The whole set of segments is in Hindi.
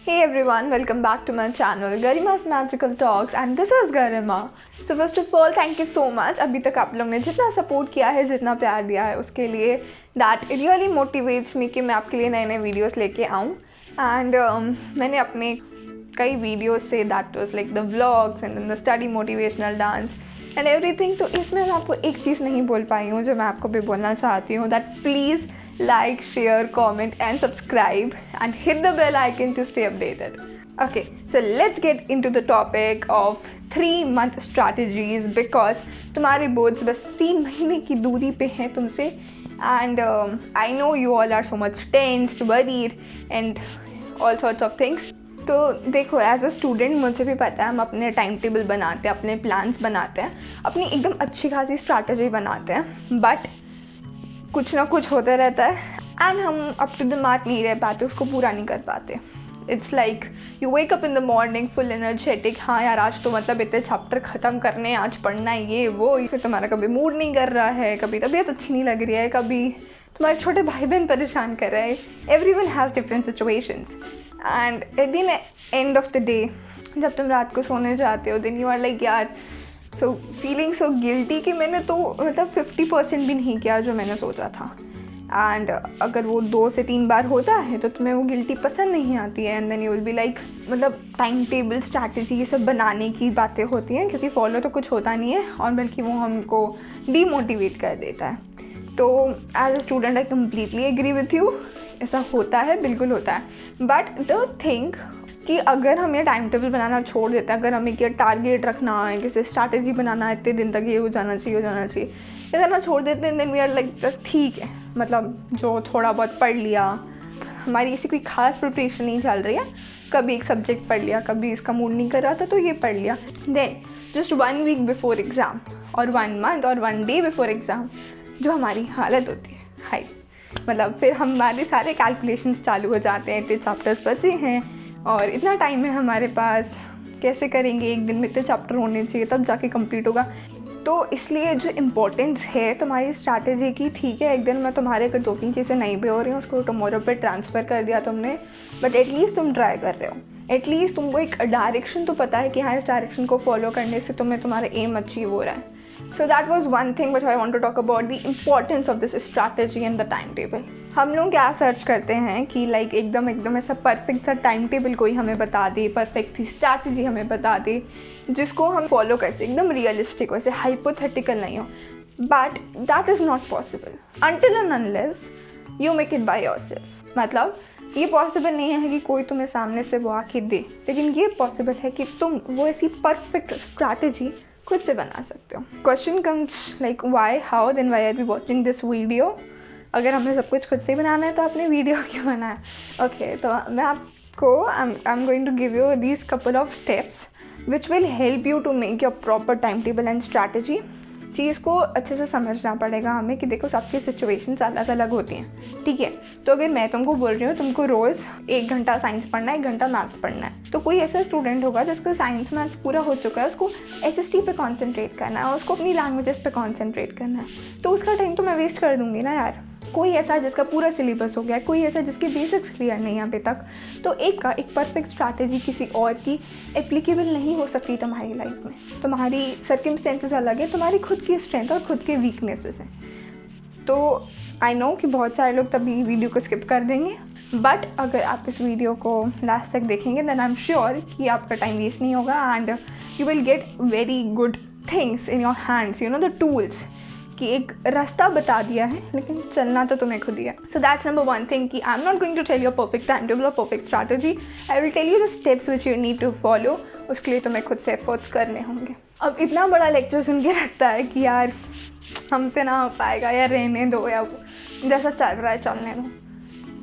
Hey everyone, welcome back to my channel Garima's Magical Talks and this is Garima. So first of all, thank you so much. अभी तक आप लोग ने जितना सपोर्ट किया है, जितना प्यार दिया है उसके लिए that really motivates me कि मैं आपके लिए नए नए वीडियोस लेके आऊँ. And मैंने अपने कई वीडियोस से that was like the vlogs and then the study motivational dance and everything. तो इसमें मैं आपको एक चीज़ नहीं बोल पाई हूँ जो मैं आपको भी बोलना चाहती हूँ, that please like, share, comment and subscribe and hit the bell icon to stay updated. Okay, so let's get into the topic of 3-month strategies because तुम्हारे बोर्ड्स बस 3 महीने की दूरी पे हैं तुमसे and I know you all are so much tensed, worried and all sorts of things. तो देखो एज अ स्टूडेंट मुझे भी पता है हम अपने टाइम टेबल बनाते हैं, अपने प्लान्स बनाते हैं, अपनी एकदम अच्छी खासी स्ट्रैटेजी बनाते हैं बट कुछ ना कुछ होता रहता है एंड हम अप टू द मार्क नहीं रह पाते, उसको पूरा नहीं कर पाते. It's like you wake up in the morning full energetic, हाँ यार आज तो मतलब इतने चैप्टर ख़त्म करने, आज पढ़ना है ये वो, फिर तुम्हारा कभी मूड नहीं कर रहा है, कभी तबीयत अच्छी नहीं लग रही है, कभी तुम्हारे छोटे भाई बहन परेशान कर रहे हैं. Everyone has different situations and at the end of the day जब तुम रात को सोने जाते हो देन यू आर लाइक यार सो फीलिंग सो गिल्टी कि मैंने तो मतलब 50% भी नहीं किया जो मैंने सोचा था. एंड अगर वो 2 से 3 बार होता है तो तुम्हें वो गिल्टी पसंद नहीं आती है and then you will be like मतलब टाइम टेबल स्ट्रैटेजी ये सब बनाने की बातें होती हैं क्योंकि फॉलो तो कुछ होता नहीं है और बल्कि वो हमको डीमोटिवेट कर देता है. तो as a student I completely agree with you, ऐसा होता है, बिल्कुल होता है. बट द थिंग कि अगर हम ये टाइम टेबल बनाना छोड़ देते हैं, अगर हमें ये टारगेट रखना है, किसी स्ट्रैटेजी बनाना है, इतने दिन तक ये हो जाना चाहिए, ये करना छोड़ देते हैं देन वी आर लाइक ठीक है, मतलब जो थोड़ा बहुत पढ़ लिया, हमारी ऐसी कोई खास प्रिपरेशन नहीं चल रही है, कभी एक सब्जेक्ट पढ़ लिया, कभी इसका मूड नहीं कर रहा था तो ये पढ़ लिया, then just 1 week before exam और 1 मंथ और 1 डे बिफोर एग्ज़ाम जो हमारी हालत होती है हाई, मतलब फिर हमारे सारे कैलकुलेशंस चालू हो जाते हैं, इतने चैप्टर्स बचे हैं और इतना टाइम है हमारे पास, कैसे करेंगे, एक दिन में इतने चैप्टर होने चाहिए तब जाके कंप्लीट होगा. तो इसलिए जो इम्पोर्टेंस है तुम्हारी स्ट्रैटेजी की, ठीक है एक दिन में तुम्हारे अगर 2-3 चीज़ें नहीं भी हो रही हैं उसको टुमारो पे ट्रांसफ़र कर दिया तुमने, बट एटलीस्ट तुम ट्राई कर रहे हो, एटलीस्ट तुमको एक डायरेक्शन तो पता है कि हाँ इस डायरेक्शन को फॉलो करने से तुम्हें तुम्हारा एम अचीव हो रहा है. So that was one thing which I want to talk about, the importance of this strategy and the timetable. हम लोग क्या सर्च करते हैं कि लाइक एकदम ऐसा परफेक्ट सा टाइम टेबल कोई हमें बता दे, परफेक्ट स्ट्रैटेजी हमें बता दे जिसको हम फॉलो कर सकें, एकदम रियलिस्टिक हो, ऐसे हाइपोथेटिकल नहीं हो. But that is not possible until and unless you make it by yourself. मतलब ये पॉसिबल नहीं है कि कोई तुम्हें सामने से वो आके दे, लेकिन ये पॉसिबल है कि तुम वो ऐसी परफेक्ट स्ट्रैटेजी खुद से बना सकते हो. Question comes like why, how, then why are be watching this video. अगर हमें सब कुछ खुद से ही बनाना है तो आपने वीडियो क्यों बनाया. ओके, तो मैं आपको I am going to give you these couple of steps which will help you to make your proper time table and strategy. चीज़ को अच्छे से समझना पड़ेगा हमें कि देखो सबकी सिचुएशंस अलग अलग होती हैं, ठीक है. तो अगर मैं तुमको बोल रही हूँ तुमको रोज़ 1 घंटा साइंस पढ़ना है, 1 घंटा मैथ्स पढ़ना है, तो कोई ऐसा स्टूडेंट होगा जिसका साइंस मैथ्स पूरा हो चुका है, उसको एसएसटी पे कॉन्सेंट्रेट करना है और उसको अपनी लैंग्वेजेस पे कॉन्सेंट्रेट करना है, तो उसका टाइम तो मैं वेस्ट कर दूँगी ना यार. कोई ऐसा जिसका पूरा सिलेबस हो गया है, कोई ऐसा जिसके बेसिक्स क्लियर नहीं है अभी तक, तो एक परफेक्ट स्ट्रैटेजी किसी और की एप्लीकेबल नहीं हो सकती तुम्हारी लाइफ में. तुम्हारी सर्कमस्टेंसेस अलग है, तुम्हारी खुद की स्ट्रेंथ और खुद के वीकनेसेस हैं. तो आई नो कि बहुत सारे लोग तभी वीडियो को स्किप कर देंगे, बट अगर आप इस वीडियो को लास्ट तक देखेंगे देन आई एम श्योर कि आपका टाइम वेस्ट नहीं होगा and you will get very good things in your hands, you know the tools, कि एक रास्ता बता दिया है लेकिन चलना तो तुम्हें खुद ही है. सो दैट्स नंबर 1 थिंग कि I am not going to tell your perfect time table और perfect strategy, I will tell you the steps which you need to follow. उसके लिए तुम्हें खुद से एफर्ट्स करने होंगे. अब इतना बड़ा लेक्चर सुन के लगता है कि यार हमसे ना हो पाएगा या रहने दो या जैसा चल रहा है चलने दो.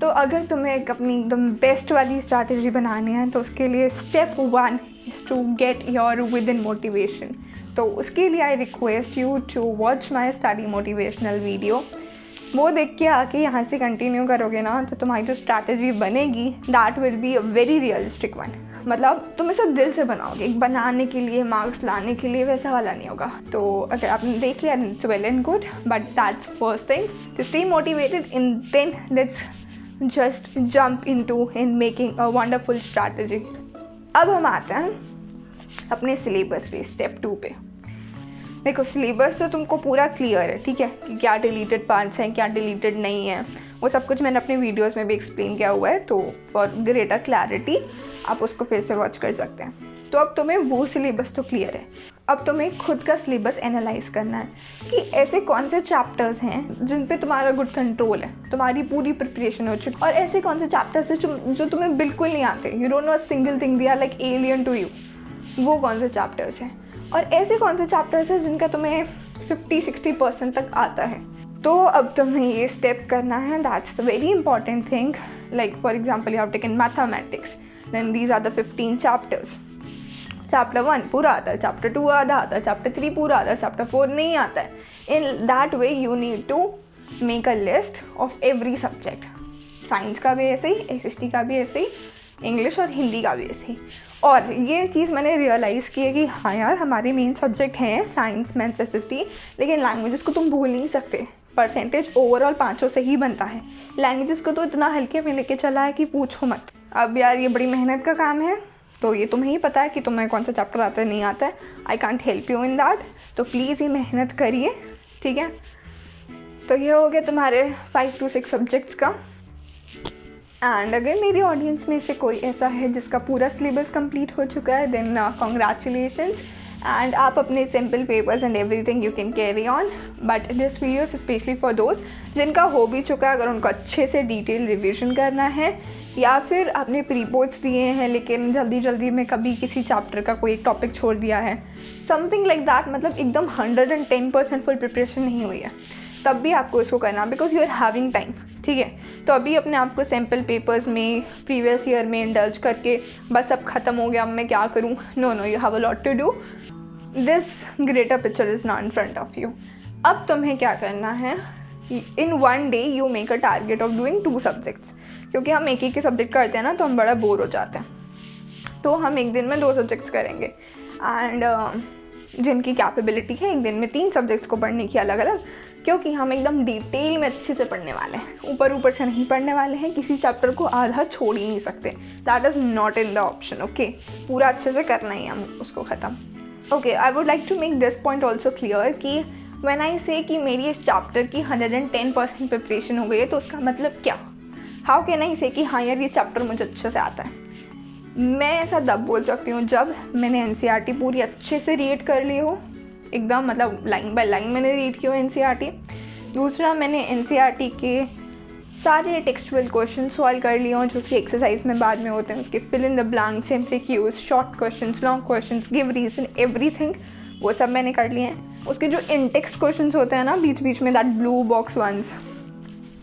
तो अगर तुम्हें एक अपनी एकदम बेस्ट वाली स्ट्रैटेजी बनानी है तो उसके लिए step 1 is to get your within motivation. तो उसके लिए I request you to watch my study motivational video. वो देख के आके यहाँ से कंटिन्यू करोगे ना तो तुम्हारी जो स्ट्रैटेजी बनेगी that will be a very realistic one. मतलब तुम इसे दिल से बनाओगे, एक बनाने के लिए, मार्क्स लाने के लिए, वैसा वाला नहीं होगा. तो अगर आपने देख लिया it's well and good, but that's first thing to stay motivated. In then let's just jump into in making a wonderful strategy. अब हम आते हैं अपने सिलेबस पे, स्टेप 2 पे। देखो सिलेबस तो तुमको पूरा क्लियर है, ठीक है, कि क्या डिलीटेड पार्ट्स हैं, क्या डिलीटेड नहीं है, वो सब कुछ मैंने अपने वीडियोस में भी एक्सप्लेन किया हुआ है, तो फॉर ग्रेटर क्लैरिटी आप उसको फिर से वॉच कर सकते हैं। तो अब तुम्हें वो सिलेबस तो क्लियर है, अब तुम्हें खुद का सिलेबस एनालाइज करना है कि ऐसे कौन से चैप्टर्स हैं जिन पे तुम्हारा गुड कंट्रोल है, तुम्हारी पूरी प्रिपरेशन हो चुकी, और ऐसे कौन से चैप्टर्स हैं जो तुम्हें बिल्कुल नहीं आते, you don't know a single thing, they are like alien to you, वो कौन से चैप्टर्स हैं, और ऐसे कौन से चैप्टर्स हैं जिनका तुम्हें 50-60% तक आता है। तो अब तुम्हें ये स्टेप करना है, that's the very important thing. Like for example you have taken mathematics, then these are the 15 chapters. Chapter 1 पूरा आता है, चैप्टर 2 आधा आता है, चैप्टर 3 पूरा आता है, चैप्टर 4 नहीं आता है। In that way you need to make a list of every subject. Science का भी ऐसे ही, SST का भी ऐसे ही, इंग्लिश और हिंदी का भी ऐसे ही। और ये चीज़ मैंने रियलाइज़ की है कि हाँ यार, हमारे मेन सब्जेक्ट हैं साइंस, मैथ्स, SST, लेकिन लैंग्वेजेस को तुम भूल नहीं सकते। परसेंटेज ओवरऑल 500 से ही बनता है, लैंग्वेजेस को तो इतना हल्के में लेके चला है कि पूछो मत। अब यार ये बड़ी मेहनत का काम है, तो ये तुम्हें ही पता है कि तुम्हें कौन सा चैप्टर आता है नहीं आता है। I can't help you in that, तो प्लीज़ ये मेहनत करिए, ठीक है। तो ये हो गया तुम्हारे 5 to 6 सब्जेक्ट्स का। एंड अगर मेरी ऑडियंस में से कोई ऐसा है जिसका पूरा सिलेबस कंप्लीट हो चुका है, देन कॉन्ग्रेचुलेशंस, एंड आप अपने simple papers and everything you can carry on. But this video specially for दोस्त जिनका हो भी चुका है, अगर उनको अच्छे से डिटेल रिविजन करना है, या फिर आपने प्री बोर्ड्स दिए हैं लेकिन जल्दी जल्दी में कभी किसी चैप्टर का कोई टॉपिक छोड़ दिया है, समथिंग लाइक दैट, मतलब एकदम 110% फुल प्रिपरेशन नहीं हुई है, तब भी आपको इसको करना, because you are having time, ठीक है। तो अभी अपने आप को सैम्पल पेपर्स में प्रीवियस ईयर में इंडल्ज करके बस अब ख़त्म हो गया, अब मैं क्या करूँ, no, you have a lot to do, this greater picture is not in front of you. अब तुम्हें क्या करना है, in 1 day you make a target of doing 2 subjects, क्योंकि हम एक ही सब्जेक्ट करते हैं ना, तो हम बड़ा बोर हो जाते हैं, तो हम एक दिन में 2 सब्जेक्ट्स करेंगे। एंड जिनकी कैपेबिलिटी है एक दिन में 3 सब्जेक्ट्स को पढ़ने की अलग अलग, क्योंकि हम एकदम डिटेल में अच्छे से पढ़ने वाले हैं, ऊपर से नहीं पढ़ने वाले हैं, किसी चैप्टर को आधा छोड़ ही नहीं सकते, that is not in the option, okay. पूरा अच्छे से करना ही है हम उसको ख़त्म, okay. I would like to make this point also clear कि व्हेन आई से कि मेरी इस चैप्टर की 110% प्रिपरेशन हो गई है, तो उसका मतलब क्या, हाउ कैन आई से कि हाँ यार ये चैप्टर मुझे अच्छे से आता है। मैं ऐसा तब बोल सकती हूँ जब मैंने NCERT पूरी अच्छे से रीड कर ली हो, एकदम मतलब लाइन बाय लाइन मैंने रीड किया हो NCERT। दूसरा, मैंने NCERT के सारे टेक्सचुअल क्वेश्चन सॉल्व कर लिए हों जो उसकी एक्सरसाइज में बाद में होते हैं, उसके fill in the blanks, MCQs, short questions, long questions, give reason, everything, वो सब मैंने कर लिए हैं। उसके जो इन टेक्स्ट क्वेश्चंस होते हैं ना बीच बीच में, दैट ब्लू बॉक्स वंस,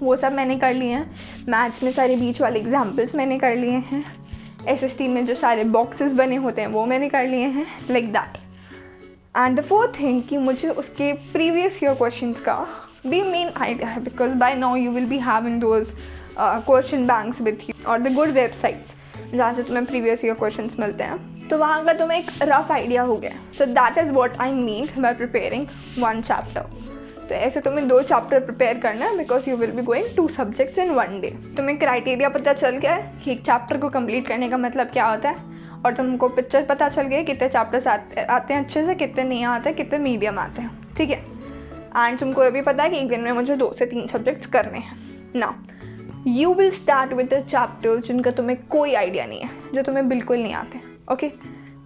वो सब मैंने कर लिए हैं। मैथ्स में सारे बीच वाले एग्जाम्पल्स मैंने कर लिए हैं। SST में जो सारे बॉक्सेस बने होते हैं वो मैंने कर लिए हैं, like that. And the fourth thing कि मुझे उसके प्रीवियस ईयर क्वेश्चंस का भी मेन आइडिया है, because by now you will be having those question banks with you और द गुड वेबसाइट्स जहाँ से तुम्हें प्रीवियस ईयर क्वेश्चंस मिलते हैं, तो वहाँ का तुम्हें एक रफ आइडिया हो गया। So that is what I mean by preparing 1 chapter. तो ऐसे तुम्हें 2 चैप्टर प्रिपेयर करना है, because you will be going 2 subjects in 1 day. तुम्हें क्राइटेरिया पता चल गया है कि एक चैप्टर को कंप्लीट करने का मतलब क्या होता है, और तुमको पिक्चर पता चल गया कितने चैप्टर्स आते हैं अच्छे से, कितने नहीं आते, कितने मीडियम आते हैं, ठीक है। एंड तुमको ये भी पता है कि एक दिन में मुझे 2 से 3 सब्जेक्ट्स करने हैं। Now you will start with the chapters जिनका तुम्हें कोई आइडिया नहीं है, जो तुम्हें बिल्कुल नहीं आते, ओके।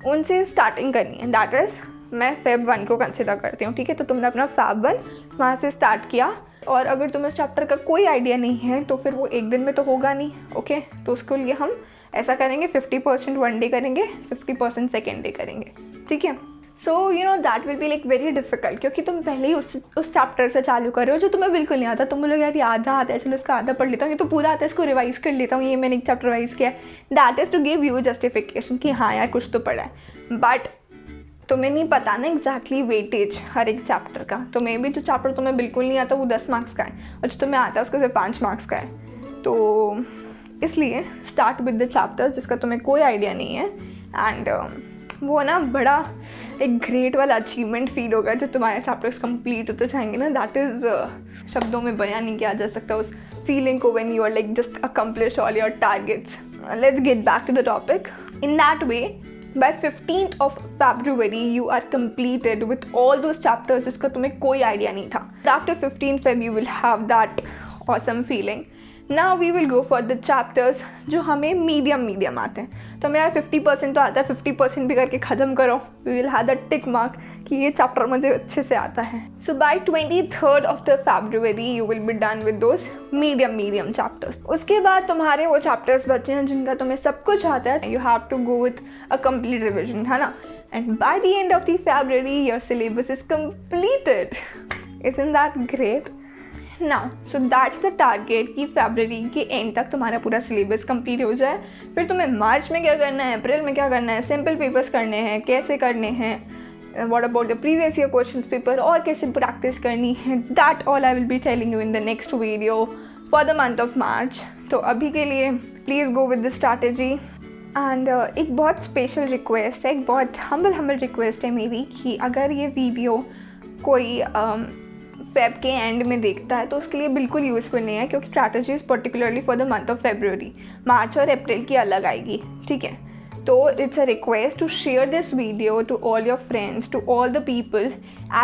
उनसे स्टार्टिंग करनी है, दैट इज़ मैं Feb 1 को कंसिडर करती हूँ, ठीक है। तो तुमने अपना Feb 1 वहाँ से स्टार्ट किया, और अगर तुम्हें इस चैप्टर का कोई आइडिया नहीं है तो फिर वो एक दिन में तो होगा नहीं, ओके। तो उसके लिए हम ऐसा करेंगे, 50% 1 डे करेंगे, 50% सेकेंड डे करेंगे, ठीक है। So you know that will be like very difficult, क्योंकि तुम पहले ही उस चैप्टर से चालू कर रहे हो जो तुम्हें बिल्कुल नहीं आता। तुम बोलोगे यार ये आधा आता है, चलो इसका आधा पढ़ लेता हूँ, ये तो पूरा आता है, इसको रिवाइज कर लेता हूँ, ये मैंने एक चैप्टर रिवाइज किया है। That is to give you justification कि हाँ यार कुछ तो पढ़ा है, बट तुम्हें नहीं पता ना एग्जैक्टली वेटेज हर एक चैप्टर का। तो मे भी जो चैप्टर तुम्हें बिल्कुल नहीं आता वो 10 मार्क्स का है, और जो तुम्हें आता है उसका सिर्फ 5 मार्क्स का है। तो इसलिए स्टार्ट विद द चैप्टर्स जिसका तुम्हें कोई आइडिया नहीं है, एंड वो ना बड़ा एक ग्रेट वाला अचीवमेंट फील होगा जब तुम्हारे चैप्टर्स कंप्लीट होते जाएंगे ना। दैट इज़ शब्दों में बयान नहीं किया जा सकता उस feeling को when you are like just accomplished all your targets. Let's get back to the topic. In that way, by 15th of February you are completed with all those chapters जिसका तुम्हें कोई idea नहीं था. After 15th Feb you will have that awesome feeling. Now we will go for the chapters जो हमें मीडियम आते हैं. तो हमें यार 50% तो आता है, 50% भी करके ख़त्म करो. We will have that tick mark कि ये चैप्टर मुझे अच्छे से आता है. So by 23rd of the February you will be done with those medium chapters. उसके बाद तुम्हारे वो chapters बचे हैं जिनका तुम्हें सब कुछ आता है. You have to go with a complete revision, है ना? And by the end of the February your syllabus is completed. Isn't that great? Now so that's the target कि फरवरी के एंड तक तुम्हारा पूरा सिलेबस कंप्लीट हो जाए. फिर तुम्हें मार्च में क्या करना है, अप्रैल में क्या करना है, सिंपल पेपर्स करने हैं, कैसे करने हैं, what about the previous year question paper और कैसे प्रैक्टिस करनी है, that all I will be telling you in the next video for the month of March. तो अभी के लिए please go with the strategy. And एक बहुत स्पेशल रिक्वेस्ट है, एक बहुत हम्बल रिक्वेस्ट है मेरी कि अगर ये वीडियो कोई फेब के एंड में देखता है तो उसके लिए बिल्कुल यूज़फुल नहीं है, क्योंकि strategies particularly for the month of February. March और अप्रैल की अलग आएगी, ठीक है? तो it's a request to share this video to all your friends, to all the people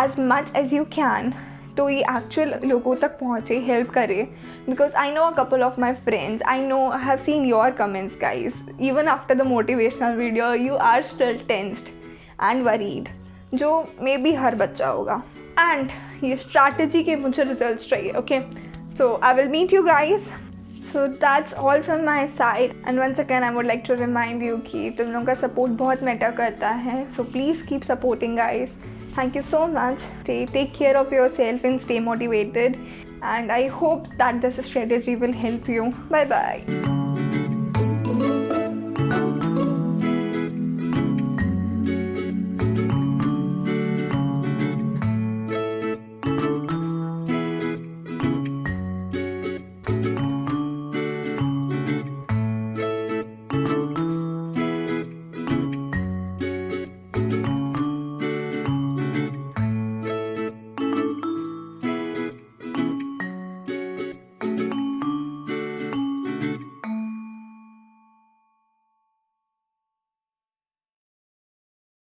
as much as you can, तो ये एक्चुअल लोगों तक पहुँचे, हेल्प करे. Because I know a couple of my friends, I know I have seen your comments guys, even after the motivational video you are still tensed and worried, जो मे बी हर बच्चा होगा. एंड ये स्ट्रैटेजी के मुझे रिजल्ट्स चाहिए. Okay, so I will meet you guys. So that's all from my side. And once again I would like to remind you कि तुम लोगों का सपोर्ट बहुत मैटर करता है. So please keep supporting guys. Thank you so much. Take care of yourself and stay motivated. And I hope that this strategy will help you. Bye bye.